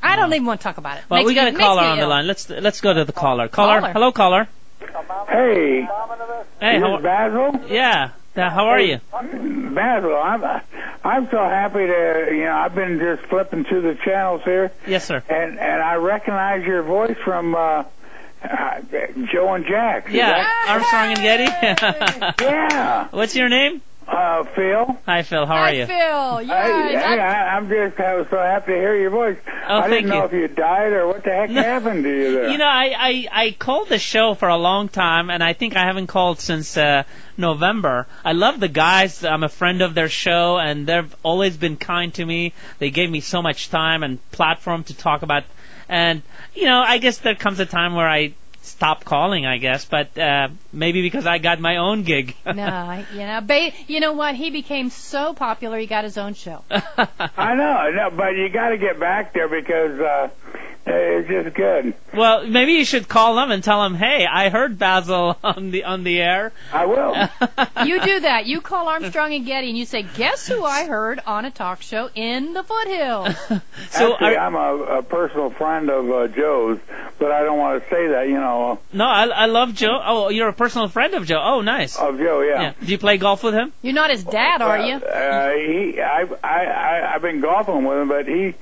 I don't even want to talk about it. Well, we got a caller on the line. Let's go to the caller. Caller. Hello, caller. Hey. Hey, is Bassil? Yeah. How are you? Bassil, I'm so happy to, I've been just flipping through the channels here. Yes, sir. And I recognize your voice from Joe and Jack. Yeah, Armstrong and Getty. Yeah. What's your name? Phil. Hi, Phil. How are you? Hi, Phil. Yeah, I'm just so happy to hear your voice. I didn't know if you died or what the heck happened to you there. I called the show for a long time, and I think I haven't called since November. I love the guys. I'm a friend of their show, and they've always been kind to me. They gave me so much time and platform to talk about. And, I guess there comes a time where I stop calling, I guess, but maybe because I got my own gig. No, you know what? He became so popular, he got his own show. I know, but you got to get back there because it's just good. Well, maybe you should call them and tell them, hey, I heard Bassil on the air. I will. You do that. You call Armstrong and Getty and you say, guess who I heard on a talk show in the foothills? Actually, I'm a personal friend of Joe's, but I don't want to say that, No, I love Joe. Oh, you're a personal friend of Joe. Oh, nice. Of Joe, yeah. Do you play golf with him? You're not his dad, are you? I've been golfing with him, but he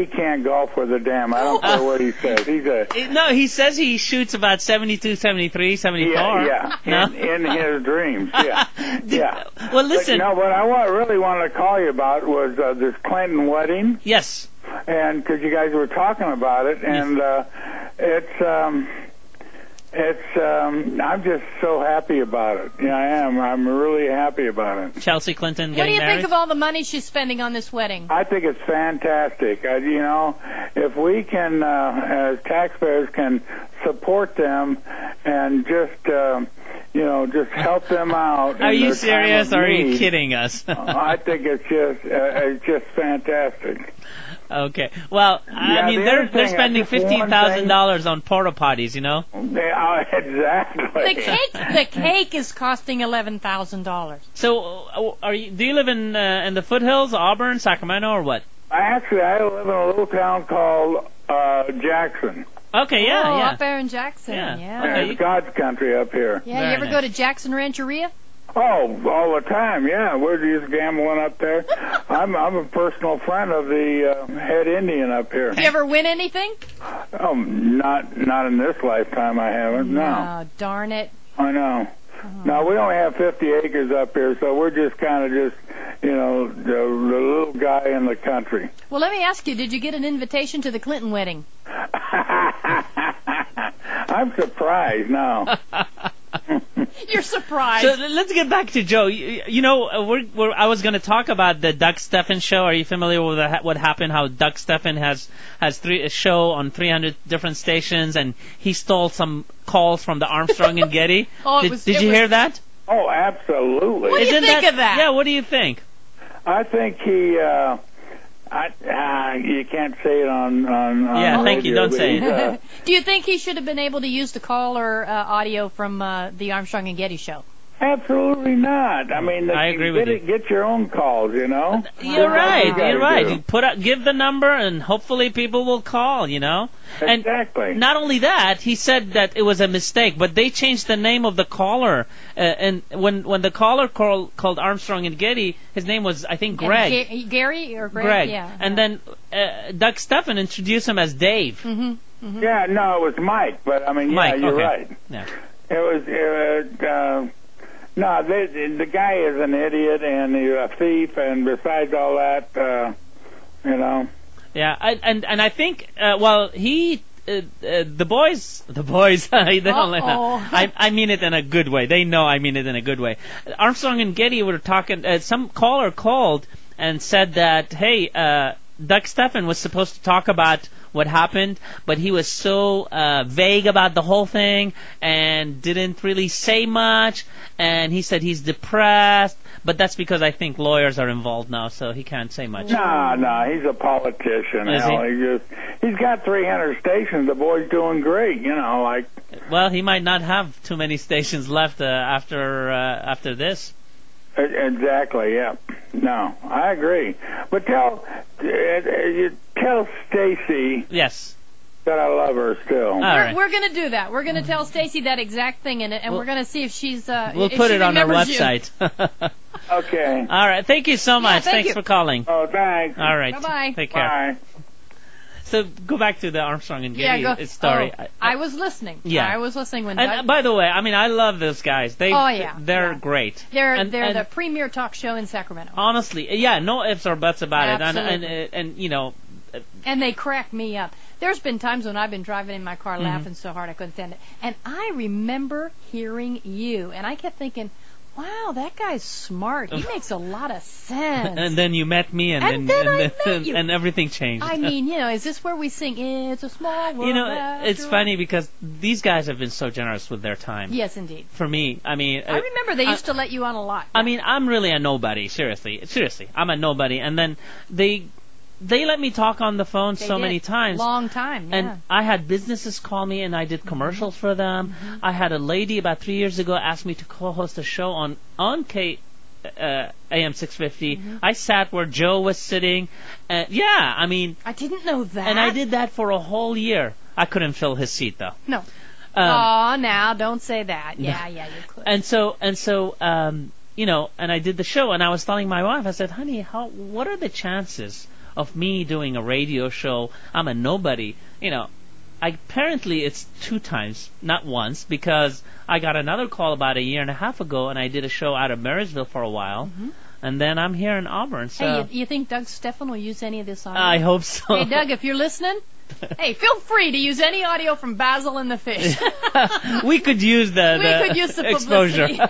can't golf worth a damn. I don't care what he says. He says he shoots about 72, 73, 74. Yeah. No? In his dreams. Yeah. Yeah. Well, listen. But, what I really wanted to call you about was this Clinton wedding. Yes. And because you guys were talking about it, and I'm just so happy about it. Yeah, I am. I'm really happy about it. Chelsea Clinton getting married. What do you think of all the money she's spending on this wedding? I think it's fantastic. If we can, as taxpayers, can support them and just help them out. Are you serious, or are you kidding us? I think it's just fantastic. Okay. Well, I mean, they're spending $15,000 on porta potties, Exactly. The cake is costing $11,000. So, do you live in the foothills, Auburn, Sacramento, or what? I live in a little town cald Jackson. Okay, yeah. Up there in Jackson, yeah. Okay. It's God's country up here. Yeah, you ever go to Jackson Rancheria? Oh, all the time, yeah. We're just gambling up there. I'm a personal friend of the head Indian up here. Did you ever win anything? Oh, not in this lifetime. I haven't. No. Oh, darn it. I know. No, we only have 50 acres up here, so we're just kind of the little guy in the country. Well, let me ask you, did you get an invitation to the Clinton wedding? I'm surprised now. You're surprised. So let's get back to Joe. I was going to talk about the Doug Stephan show. Are you familiar with what happened? How Doug Stephan has a show on 300 different stations, and he stole some calls from the Armstrong and Getty. Did you hear that? Oh, absolutely. What do you think of that? Yeah, what do you think? I think he. You can't say it on yeah, thank you. Don't say it. Do you think he should have been able to use the call or audio from the Armstrong and Getty show? Absolutely not. I mean, I agree with you. Get your own calls, You're right. Give the number, and hopefully people will call. Exactly. And not only that, he said that it was a mistake, but they changed the name of the caller. And when the caller called Armstrong and Getty, his name was, I think, Greg. Gary or Greg? Yeah. And then Doug Stephan introduced him as Dave. Mm-hmm. Mm-hmm. Yeah, no, it was Mike. But I mean, Mike, you're okay. right. Yeah. It was. No, the guy is an idiot and he's a thief, and besides all that, Yeah, and I think the boys, they don't like that. I mean it in a good way. They know I mean it in a good way. Armstrong and Getty were talking. Some caller called and said that, hey, Doug Stephan was supposed to talk about what happened, but he was so vague about the whole thing and didn't really say much. And he said he's depressed, but that's because I think lawyers are involved now, so he can't say much. No, he's a politician. Is he? He's got 300 stations. The boy's doing great, Well, he might not have too many stations left after this. Exactly. Yeah. No, I agree. But tell Stacy. Yes. That I love her still. We're going to do that. We're going to tell Stacy that exact thing, and we're going to see if she's. We'll put it on our website. Okay. All right. Thank you so much. Thanks for calling. Oh, thanks. All right. Bye-bye. Take care. Bye. So go back to the Armstrong and Getty story. I was listening. Yeah. I was listening when. And by the way, I mean I love those guys. They're great. They're the premier talk show in Sacramento. Honestly, yeah, no ifs or buts about Absolutely. it. And you know. And they crack me up. There's been times when I've been driving in my car laughing so hard I couldn't stand it. And I remember hearing you, and I kept thinking, wow, that guy's smart. He makes a lot of sense. And then you met me, and everything changed. I mean, is this where we sing, It's a Small World? It's funny because these guys have been so generous with their time. Yes, indeed. For me, I mean... I remember they used to let you on a lot. I mean, I'm really a nobody, seriously. I'm a nobody. And then they let me talk on the phone many times. Long time, yeah. And I had businesses call me, and I did commercials for them. I had a lady about 3 years ago ask me to co-host a show on AM 650. I sat where Joe was sitting. I mean... I didn't know that. And I did that for a whole year. I couldn't fill his seat, though. No. Now, don't say that. Yeah, you could. And so, and I did the show, and I was telling my wife, I said, honey, what are the chances of me doing a radio show? I'm a nobody. Apparently it's 2 times, not once, because I got another call about a year and a half ago, and I did a show out of Marysville for a while, and then I'm here in Auburn. So hey, you think Doug Stephan will use any of this audio? I hope so. Hey, Doug, if you're listening, hey, feel free to use any audio from Bassil and the Fish. We could use the exposure.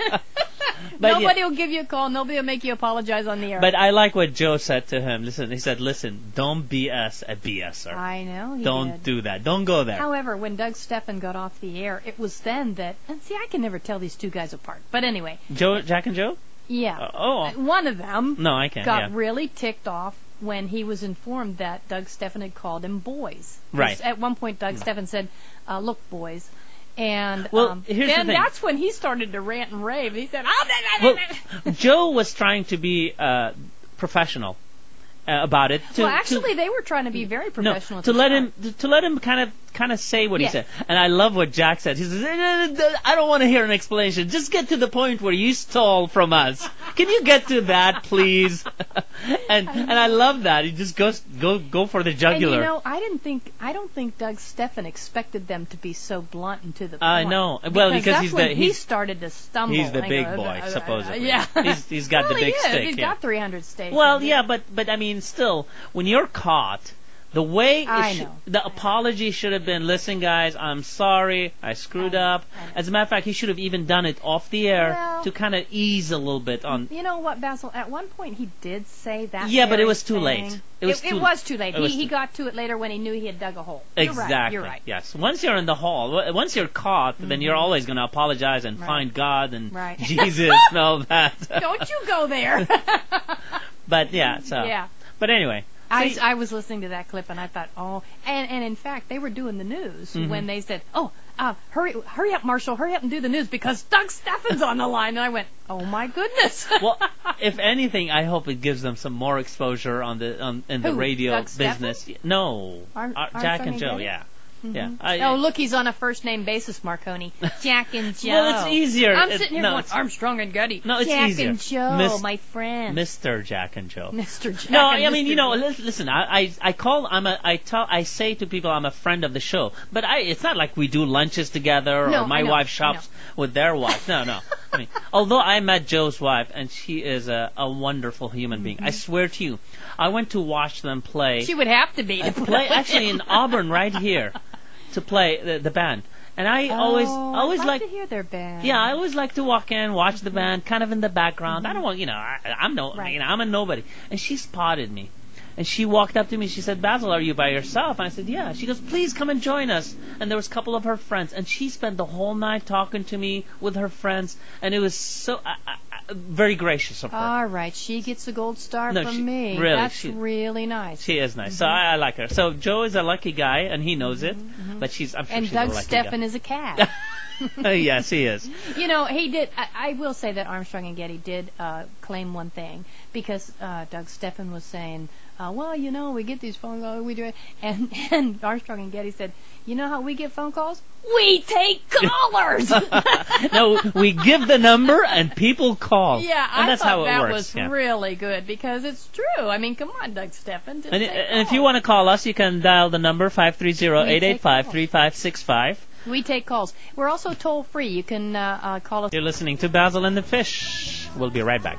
But nobody will give you a call. Nobody will make you apologize on the air. But I like what Joe said to him. He said, listen, don't BS a BSer. I know. Don't do that. Don't go there. However, when Doug Stephan got off the air, it was then that, and see, I can never tell these two guys apart. But anyway. Jack and Joe? Yeah. One of them got really ticked off when he was informed that Doug Stephan had called him boys. Right. At one point, Doug Stephan said, look, boys. And here's then the thing. that's when he started to rant and rave. He said, Joe was trying to be professional about it. Actually, they were trying to be very professional. To let him kind of say what he said. And I love what Jack said. He says, I don't want to hear an explanation. Just get to the point where you stole from us. Can you get to that, please? and I love that. He just go for the jugular. And I don't think Doug Stephan expected them to be so blunt and to the point. I know. Well, because he started to stumble. He's the big boy, supposedly. Yeah. He's got the big stick. He's got 300 stations. Well, yeah, but I mean, still, when you're caught, the way the apology should have been, listen, guys, I'm sorry, I screwed up. As a matter of fact, he should have even done it off the air to kind of ease a little bit on. You know what, Bassil? At one point, he did say that. Yeah, but it was too late. It was too late. He got to it later when he knew he had dug a hole. Exactly. You're right. Yes. Once you're in the hole, once you're caught, then you're always going to apologize and find God and Jesus and all that. Don't you go there. But yeah. So. Yeah. But anyway. I was listening to that clip and I thought, and in fact they were doing the news when they said, hurry up, Marshall, hurry up and do the news because Doug Stephan's on the line. And I went, oh my goodness. Well, if anything, I hope it gives them some more exposure in the radio Doug business. Stephan? No, Jack and Joe, yeah. Yeah. Look, he's on a first-name basis, Marconi. Jack and Joe. Well, it's easier. I'm sitting here going, Armstrong and Getty. No, it's Jack easier. and Joe, my friend. Mr. Jack and Joe. Mr. Jack. No, and I mean, Mr. listen. I say to people I'm a friend of the show, but it's not like we do lunches together or my wife shops with their wife. No. I mean, although I met Joe's wife and she is a wonderful human being. I swear to you, I went to watch them play. She would have to be. Actually in Auburn right here. To play the band, and I always like to hear their band. Yeah, I always like to walk in, watch the band, kind of in the background. I don't want, I'm a nobody. And she spotted me, and she walked up to me. She said, "Bassil, are you by yourself?" I said, "Yeah." She goes, "Please come and join us." And there was a couple of her friends, and she spent the whole night talking to me with her friends, and it was so very gracious of her. All right, she gets a gold star from me. Really, that's really nice. She is nice, so I like her. So Joe is a lucky guy, and he knows it. But I'm sure she's a lucky guy. And Doug Stephan is a cat. Yes, he is. You know, he did. I will say that Armstrong and Getty did claim one thing, because Doug Stephan was saying, well, you know, we get these phone calls, we do it, and Armstrong and Getty said, you know how we get phone calls? We take callers. No, we give the number and people call. Yeah, and that's I thought how it that works. was really good, because it's true. I mean, come on, Doug Stephan. And if you want to call us, you can dial the number 530-885-3565. We take calls. We're also toll free. You can call us. You're listening to Basil and the Fish. We'll be right back.